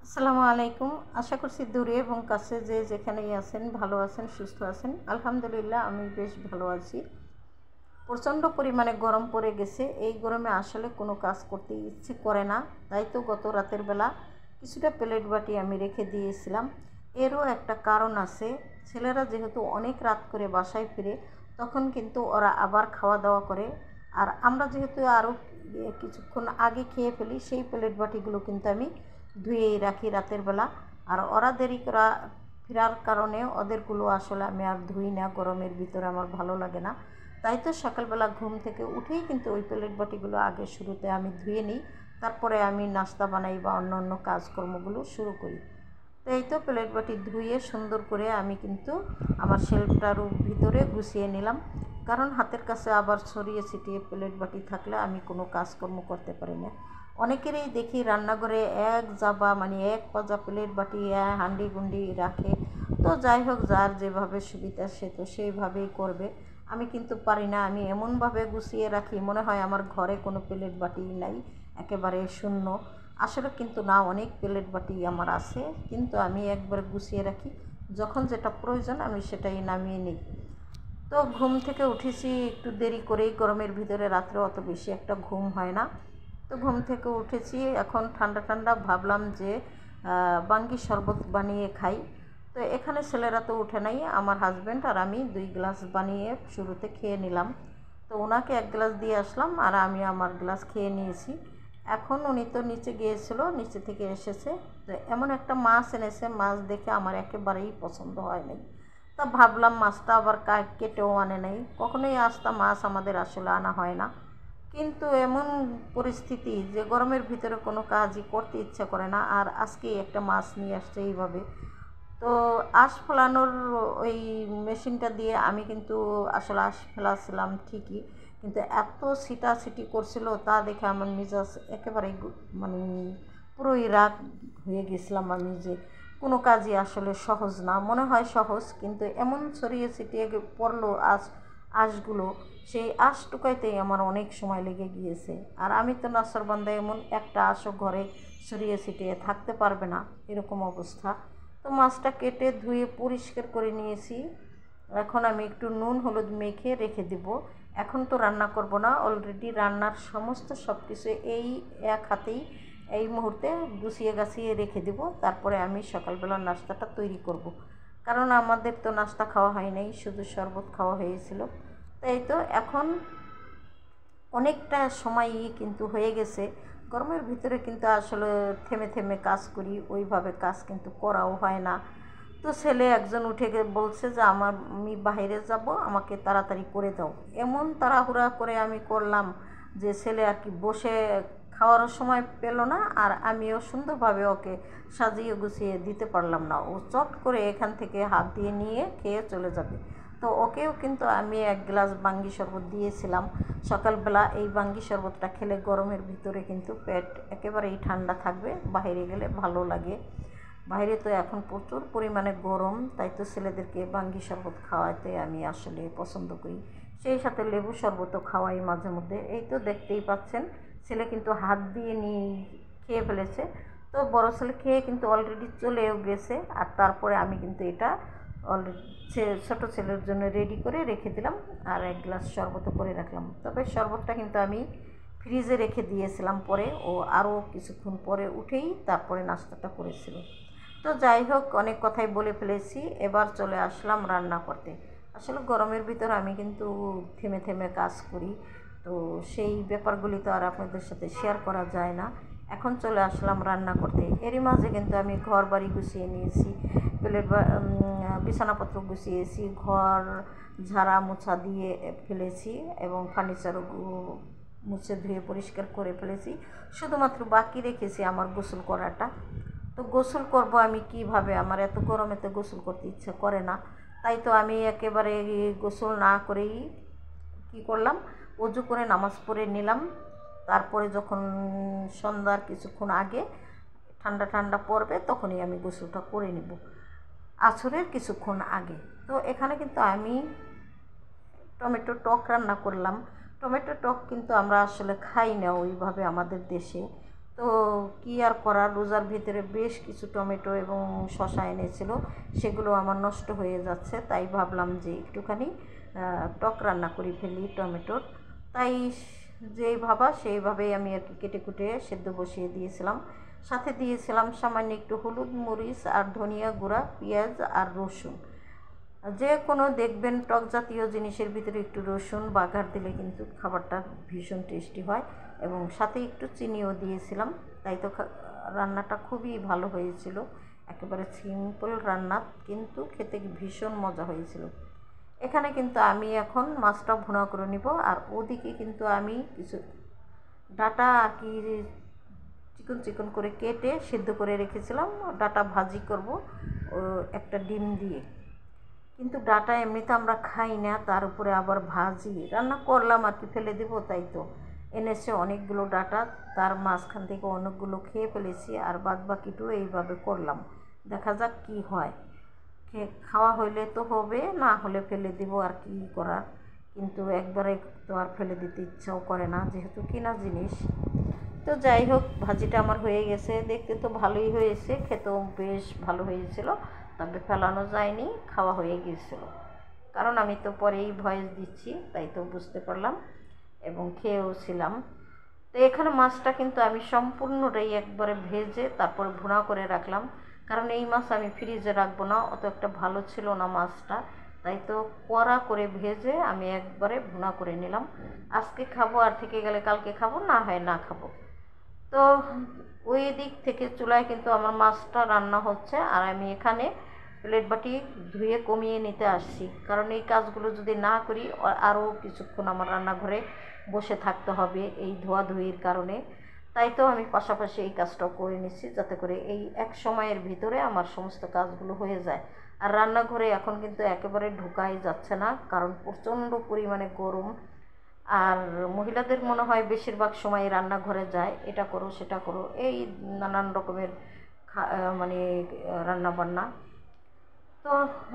আসসালামু আলাইকুম। আশা করছি দূরে এবং কাছে যে যেখানেই আছেন ভালো আছেন, সুস্থ আছেন। আলহামদুলিল্লাহ আমি বেশ ভালো আছি। প্রচণ্ড পরিমাণে গরম পড়ে গেছে। এই গরমে আসলে কোনো কাজ করতে ইচ্ছে করে না। তাই তো গত রাতের বেলা কিছুটা প্লেট বাটি আমি রেখে দিয়েছিলাম। এরও একটা কারণ আছে। ছেলেরা যেহেতু অনেক রাত করে বাসায় ফিরে, তখন কিন্তু ওরা আবার খাওয়া দাওয়া করে। আর আমরা যেহেতু আরও কিছুক্ষণ আগে খেয়ে ফেলি, সেই প্লেট বাটিগুলো কিন্তু আমি ধুয়েই রাখি রাতের বেলা। আর ওরা দেরি করা ফেরার কারণে ওদেরগুলো আসলে আমি আর ধুই না, গরমের ভিতরে আমার ভালো লাগে না। তাই তো সকালবেলা ঘুম থেকে উঠেই কিন্তু ওই প্লেট বাটিগুলো আগে শুরুতে আমি ধুয়ে নিই, তারপরে আমি নাস্তা বানাই বা অন্য অন্য কাজকর্মগুলো শুরু করি। তো এই তো প্লেট বাটি ধুয়ে সুন্দর করে আমি কিন্তু আমার শেলফটার ভিতরে গুছিয়ে নিলাম, কারণ হাতের কাছে আবার ছড়িয়ে ছিটিয়ে প্লেট বাটি থাকলে আমি কোনো কাজকর্ম করতে পারি না। অনেকেরই দেখি রান্নাঘরে এক জাবা এক পাজা প্লেট বাটি হান্ডি গুন্ডি রাখে। তো যাই হোক, যার যেভাবে সুবিধা সে তো সেইভাবেই করবে। আমি কিন্তু পারি না। আমি এমনভাবে গুছিয়ে রাখি মনে হয় আমার ঘরে কোনো প্লেট বাটি নাই, একেবারে শূন্য। আসলে কিন্তু না, অনেক প্লেট বাটি আমার আছে, কিন্তু আমি একবার গুছিয়ে রাখি। যখন যেটা প্রয়োজন আমি সেটাই নামিয়ে নিই। তো ঘুম থেকে উঠেছি একটু দেরি করেই, গরমের ভিতরে রাত্রে অত বেশি একটা ঘুম হয় না। তো ঘুম থেকে উঠেছি, এখন ঠান্ডা ঠান্ডা ভাবলাম যে বাঙ্গি শরবত বানিয়ে খাই। তো এখানে ছেলেরা তো উঠে নাই, আমার হাজব্যান্ড আর আমি 2 গ্লাস বানিয়ে শুরুতে খেয়ে নিলাম। তো ওনাকে 1 গ্লাস দিয়ে আসলাম আর আমি আমার গ্লাস খেয়ে নিয়েছি। এখন উনি তো নিচে গিয়েছিল, নিচে থেকে এসেছে। তো এমন একটা মাছ এনেছে, মাছ দেখে আমার একেবারেই পছন্দ হয় নাই। তা ভাবলাম মাছটা আবার কেটেও আনে নাই। কখনোই আস্তা মাছ আমাদের আসলে আনা হয় না। কিন্তু এমন পরিস্থিতি যে গরমের ভিতরে কোনো কাজই করতে ইচ্ছা করে না, আর আজকেই একটা মাছ নিয়ে আসছে এইভাবে। তো আঁশ ফেলানোর ওই মেশিনটা দিয়ে আমি কিন্তু আসলে আঁশ ফেলাছিলাম ঠিকই, কিন্তু এত ছিটাছিটি করছিল তা দেখে আমার মেজাজ একেবারেই পুরোই রাগ হয়ে গেছিলাম আমি, যে কোনো কাজই আসলে সহজ না। মনে হয় সহজ, কিন্তু এমন ছড়িয়ে ছিটিয়ে পড়লো আঁশগুলো, সেই আঁশ টুকাইতেই আমার অনেক সময় লেগে গিয়েছে। আর আমি তো নাছোড়বান্দা, এমন একটা আঁশও ঘরে ছড়িয়ে ছিটিয়ে থাকতে পারবে না, এরকম অবস্থা। তো মাছটা কেটে ধুয়ে পরিষ্কার করে নিয়েছি। এখন আমি একটু নুন হলুদ মেখে রেখে দেব। এখন তো রান্না করব না, অলরেডি রান্নার সমস্ত সব কিছু এই এক হাতেই এই মুহূর্তে গুছিয়ে গাছিয়ে রেখে দেব। তারপরে আমি সকালবেলার নাস্তাটা তৈরি করব, কারণ আমাদের তো নাস্তা খাওয়া হয় নাই, শুধু শরবত খাওয়া হয়েছিল। তাই তো এখন অনেকটা সময়ই কিন্তু হয়ে গেছে। গরমের ভিতরে কিন্তু আসলে থেমে থেমে কাজ করি, ওইভাবে কাজ কিন্তু করাও হয় না। তো ছেলে একজন উঠে বলছে যে আমি বাইরে যাব, আমাকে তাড়াতাড়ি করে দাও। এমন তাড়াহুড়া করে আমি করলাম যে ছেলে আর কি বসে খাওয়ারও সময় পেল না, আর আমিও সুন্দরভাবে ওকে সাজিয়ে গুছিয়ে দিতে পারলাম না। ও চট করে এখান থেকে হাত দিয়ে নিয়ে খেয়ে চলে যাবে। তো ওকেও কিন্তু আমি 1 গ্লাস বাঙ্গি শরবত দিয়েছিলাম সকালবেলা। এই বাঙ্গি শরবতটা খেলে গরমের ভিতরে কিন্তু পেট একেবারেই ঠান্ডা থাকবে, বাইরে গেলে ভালো লাগে। বাইরে তো এখন প্রচুর পরিমাণে গরম, তাই তো ছেলেদেরকে বাঙ্গি শরবত খাওয়াতে আমি আসলে পছন্দ করি। সেই সাথে লেবু শরবতও খাওয়াই মাঝে মধ্যে। এই তো দেখতেই পাচ্ছেন, ছেলে কিন্তু হাত দিয়ে নিয়ে খেয়ে ফেলেছে। তো বড় ছেলে খেয়ে কিন্তু অলরেডি চলেও গেছে, আর তারপরে আমি কিন্তু এটা অলরেডি ছোটো ছেলের জন্য রেডি করে রেখে দিলাম, আর 1 গ্লাস শরবতও করে রাখলাম। তবে শরবতটা কিন্তু আমি ফ্রিজে রেখে দিয়েছিলাম, পরে ও আরও কিছুক্ষণ পরে উঠেই তারপরে নাস্তাটা করেছিল। তো যাই হোক, অনেক কথাই বলে ফেলেছি, এবার চলে আসলাম রান্না করতে। আসলে গরমের ভিতর আমি কিন্তু থেমে থেমে কাজ করি, তো সেই ব্যাপারগুলি তো আর আপনাদের সাথে শেয়ার করা যায় না। এখন চলে আসলাম রান্না করতে। এরই মাঝে কিন্তু আমি ঘর বাড়ি গুছিয়ে নিয়েছি, বিছানাপত্র গুছিয়েছি, ঘর ঝাড়া মোছা দিয়ে ফেলেছি, এবং ফার্নিচারও মুছে ধুয়ে পরিষ্কার করে ফেলেছি। শুধুমাত্র বাকি রেখেছি আমার গোসল করাটা। তো গোসল করব আমি কিভাবে, আমার এত গরমেতে গোসল করতে ইচ্ছে করে না। তাই তো আমি একেবারে গোসল না করেই কী করলাম, অজু করে নামাজ পড়ে নিলাম। তারপরে যখন সন্ধ্যার কিছুক্ষণ আগে ঠান্ডা ঠান্ডা পড়বে, তখনই আমি গোসলটা করে নেব, আছরের কিছুক্ষণ আগে। তো এখানে কিন্তু আমি টমেটো টক রান্না করলাম। টমেটো টক কিন্তু আমরা আসলে খাই না ওইভাবে আমাদের দেশে। তো কি আর করার, রোজার ভিতরে বেশ কিছু টমেটো এবং শসা এনেছিল, সেগুলো আমার নষ্ট হয়ে যাচ্ছে, তাই ভাবলাম যে একটুখানি টক রান্না করে ফেলি টমেটোর। তাই যেই ভাবা সেইভাবেই আমি আর কি কেটে কুটে সেদ্ধ বসিয়ে দিয়েছিলাম। সাথে দিয়েছিলাম সামান্য একটু হলুদ, মরিচ আর ধনিয়া গুঁড়া, পেঁয়াজ আর রসুন। যে কোনো দেখবেন টক জাতীয় জিনিসের ভিতরে একটু রসুন বাগার দিলে কিন্তু খাবারটা ভীষণ টেস্টি হয়, এবং সাথে একটু চিনিও দিয়েছিলাম। তাই তো রান্নাটা খুবই ভালো হয়েছিল, একেবারে সিম্পল রান্না, কিন্তু খেতে ভীষণ মজা হয়েছিল। এখানে কিন্তু আমি এখন মাছটা ভুনা করে নিব, আর ওদিকে কিন্তু আমি কিছু ডাটা আর কি চিকন চিকন করে কেটে সিদ্ধ করে রেখেছিলাম, ডাটা ভাজি করব একটা ডিম দিয়ে। কিন্তু ডাটা এমনিতে আমরা খাই না, তার উপরে আবার ভাজি রান্না করলাম আর কি, ফেলে দেবো, তাই তো এনেছে অনেকগুলো ডাটা, তার মাঝখান থেকে অনেকগুলো খেয়ে ফেলেছি, আর বাদ বাকিটুকু এইভাবে করলাম। দেখা যাক কি হয়, খাওয়া হইলে তো হবে, না হলে ফেলে দিব, আর কি করার। কিন্তু একবারে তো আর ফেলে দিতে ইচ্ছাও করে না, যেহেতু কেনা জিনিস। তো যাই হোক, ভাজিটা আমার হয়ে গেছে, দেখতে তো ভালোই হয়েছে, খেতেও বেশ ভালো হয়েছিল, তবে ফেলানো যায়নি, খাওয়া হয়ে গিয়েছিল। কারণ আমি তো পরেই ভয়েস দিচ্ছি, তাই তো বুঝতে পারলাম, এবং খেয়েও ছিলাম। তো এখানে মাছটা কিন্তু আমি সম্পূর্ণটাই একবারে ভেজে তারপর ভুনা করে রাখলাম, কারণ এই মাছ আমি ফ্রিজে রাখবো না, অত একটা ভালো ছিল না মাছটা, তাই তো কড়া করে ভেজে আমি একবারে ভুনা করে নিলাম। আজকে খাবো, আর থেকে গেলে কালকে খাবো, না হয় না খাবো। তো ওই দিক থেকে চুলায় কিন্তু আমার মাছটা রান্না হচ্ছে, আর আমি এখানে প্লেট বাটি ধুয়ে কমিয়ে নিতে আসছি, কারণ এই কাজগুলো যদি না করি আরও কিছুক্ষণ আমার রান্নাঘরে বসে থাকতে হবে এই ধোয়াধুয়ির কারণে। তাই তো আমি পাশাপাশি এই কাজটাও করে নিচ্ছি, যাতে করে এই এক সময়ের ভিতরে আমার সমস্ত কাজগুলো হয়ে যায়। আর রান্নাঘরে এখন কিন্তু একেবারে ঢোকাই যাচ্ছে না, কারণ প্রচণ্ড পরিমাণে গরম, আর মহিলাদের মনে হয় বেশিরভাগ সময় রান্নাঘরে যায়, এটা করো সেটা করো, এই নানান রকমের মানে রান্নাবান্না। তো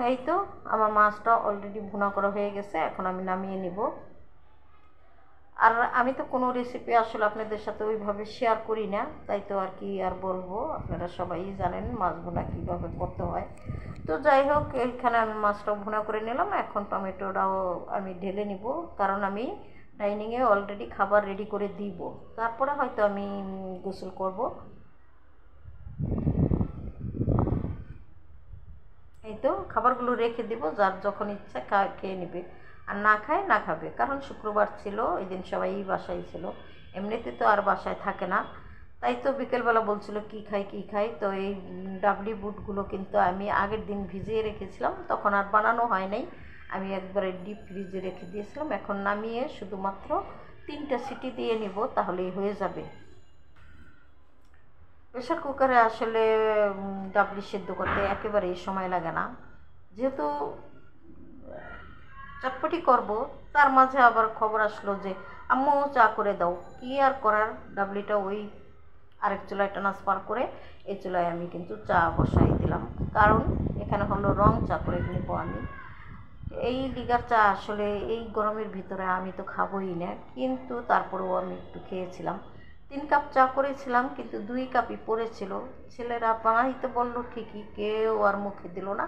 এই তো আমার মাছটা অলরেডি ভুনা করা হয়ে গেছে, এখন আমি নামিয়ে নিব। আর আমি তো কোনো রেসিপি আসলে আপনাদের সাথে ওইভাবে শেয়ার করি না, তাই তো আর কি আর বলবো, আপনারা সবাই জানেন মাছ ভুনা কীভাবে করতে হয়। তো যাই হোক, এইখানে আমি মাছটাও ভুনা করে নিলাম, এখন টমেটোটাও আমি ঢেলে নিব, কারণ আমি ডাইনিংয়ে অলরেডি খাবার রেডি করে দিব, তারপরে হয়তো আমি গোসল করব। এই তো খাবারগুলো রেখে দিব, যার যখন ইচ্ছা খেয়ে নেবে, আর না খায় না খাবে, কারণ শুক্রবার ছিল, ওই দিন সবাই বাসায় ছিল, এমনিতে তো আর বাসায় থাকে না। তাই তো বিকেলবেলা বলছিল কি খাই কি খাই, তো এই ডাবলি বুটগুলো কিন্তু আমি আগের দিন ভিজিয়ে রেখেছিলাম, তখন আর বানানো হয় নাই, আমি একবারে ডিপ ফ্রিজে রেখে দিয়েছিলাম, এখন নামিয়ে শুধুমাত্র 3টা সিটি দিয়ে নিব, তাহলেই হয়ে যাবে। প্রেশার কুকারে আসলে ডাবলি সেদ্ধ করতে একেবারেই সময় লাগে না, যেহেতু চটপটি করব, তার মাঝে আবার খবর আসলো যে আম্মু চা করে দাও, কী আর করার, ডাবলিটা ওই আরেক চুলায় ট্রান্সফার করে এই চুলায় আমি কিন্তু চা বসাই দিলাম, কারণ এখানে হলো রং চা করে নেব আমি। এই লিগার চা আসলে এই গরমের ভিতরে আমি তো খাবোই না, কিন্তু তারপরেও আমি একটু খেয়েছিলাম। 3 কাপ চা করেছিলাম, কিন্তু 2 কাপই পড়েছিল। ছেলেরা বানাইতে বললো ঠিকই, কেউ আর মুখে দিল না,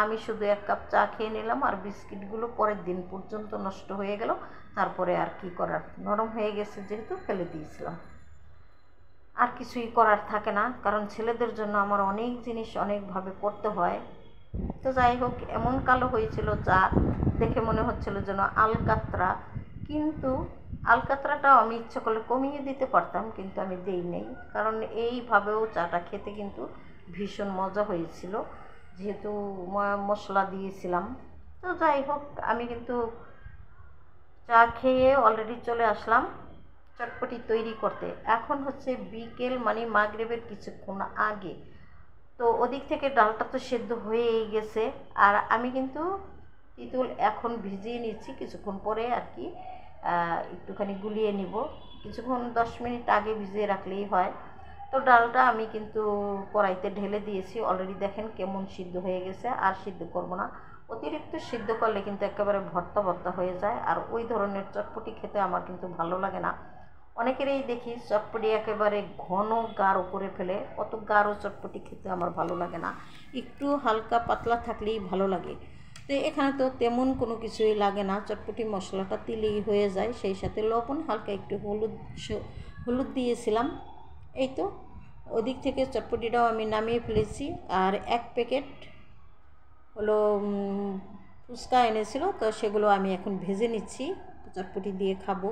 আমি শুধু 1 কাপ চা খেয়ে নিলাম, আর বিস্কিটগুলো পরের দিন পর্যন্ত নষ্ট হয়ে গেল। তারপরে আর কি করার, নরম হয়ে গেছে যেহেতু ফেলে দিয়েছিলাম, আর কিছুই করার থাকে না, কারণ ছেলেদের জন্য আমার অনেক জিনিস অনেকভাবে করতে হয়। তো যাই হোক, এমন কালো হয়েছিল চা, দেখে মনে হচ্ছিল যেন আলকাতরা, কিন্তু আলকাতরাটাও আমি ইচ্ছে করলে কমিয়ে দিতে পারতাম, কিন্তু আমি দেই নাই, কারণ এইভাবেও চাটা খেতে কিন্তু ভীষণ মজা হয়েছিল, যেহেতু মশলা দিয়েছিলাম। তো যাই হোক, আমি কিন্তু চা খেয়ে অলরেডি চলে আসলাম চটপটি তৈরি করতে। এখন হচ্ছে বিকেল, মানে মাগরিবের কিছুক্ষণ আগে। তো ওদিক থেকে ডালটা তো সেদ্ধ হয়েই গেছে, আর আমি কিন্তু তেঁতুল এখন ভিজিয়ে নিচ্ছি, কিছুক্ষণ পরে আর কি একটুখানি গুলিয়ে নিব, কিছুক্ষণ 10 মিনিট আগে ভিজিয়ে রাখলেই হয়। তো ডালটা আমি কিন্তু কড়াইতে ঢেলে দিয়েছি অলরেডি, দেখেন কেমন সিদ্ধ হয়ে গেছে, আর সিদ্ধ করব না, অতিরিক্ত সিদ্ধ করলে কিন্তু একেবারে ভর্তা ভর্তা হয়ে যায়, আর ওই ধরনের চটপটি খেতে আমার কিন্তু ভালো লাগে না। অনেকেরই দেখি চটপটি একেবারে ঘন গাঢ় করে ফেলে, অত গাঢ় চটপটি খেতে আমার ভালো লাগে না, একটু হালকা পাতলা থাকলেই ভালো লাগে। তো এখানে তো তেমন কোনো কিছুই লাগে না, চটপটি মশলাটা দিলেই হয়ে যায়, সেই সাথে লবণ, হালকা একটু হলুদ দিয়েছিলাম। এই তো ওদিক থেকে চটপটিটাও আমি নামিয়ে ফেলেছি। আর 1 প্যাকেট হলো ফুচকা এনেছিল, তো সেগুলো আমি এখন ভেজে নিচ্ছি, চটপটি দিয়ে খাবো।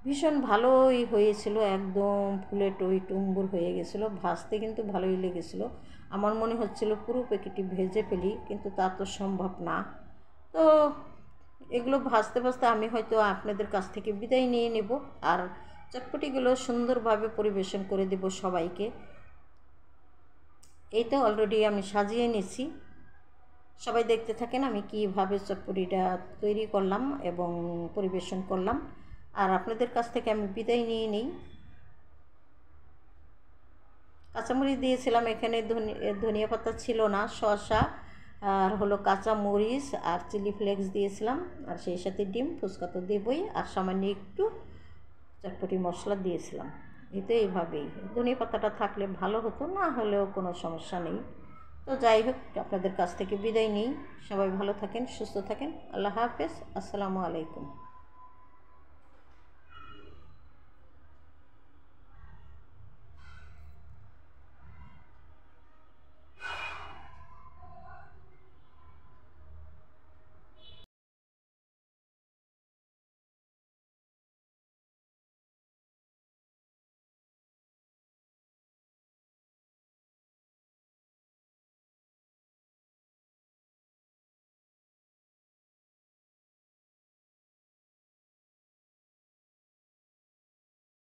ভীষণ ভালোই হয়েছিল, একদম ফুলে টইটুম্বুর হয়ে গেছিলো, ভাজতে কিন্তু ভালোই লেগেছিলো। আমার মনে হচ্ছিল পুরো প্যাকেটটি ভেজে ফেলি, কিন্তু তা তো সম্ভব না। তো এগুলো ভাজতে ভাজতে আমি হয়তো আপনাদের কাছ থেকে বিদায় নিয়ে নেব, আর চটপটিগুলো সুন্দরভাবে পরিবেশন করে দেব সবাইকে। এই তো অলরেডি আমি সাজিয়ে নিয়েছি, সবাই দেখতে থাকেন আমি কীভাবে চটপটিটা তৈরি করলাম এবং পরিবেশন করলাম, আর আপনাদের কাছ থেকে আমি বিদায় নিয়ে নিই। কাঁচামরিচ দিয়েছিলাম এখানে, ধনিয়া পাতা ছিল না, শসা আর হলো কাঁচামরিচ আর চিলি ফ্লেক্স দিয়েছিলাম, আর সেই সাথে ডিম, ফুচকা তো দেবই, আর সামান্য একটু চটপটি মশলা দিয়েছিলাম। এই তো এইভাবেই, ধনিয়া পাতাটা থাকলে ভালো হতো, না হলেও কোনো সমস্যা নেই। তো যাই হোক, আপনাদের কাছ থেকে বিদায় নিই, সবাই ভালো থাকেন, সুস্থ থাকেন, আল্লাহ হাফেজ, আসসালামু আলাইকুম।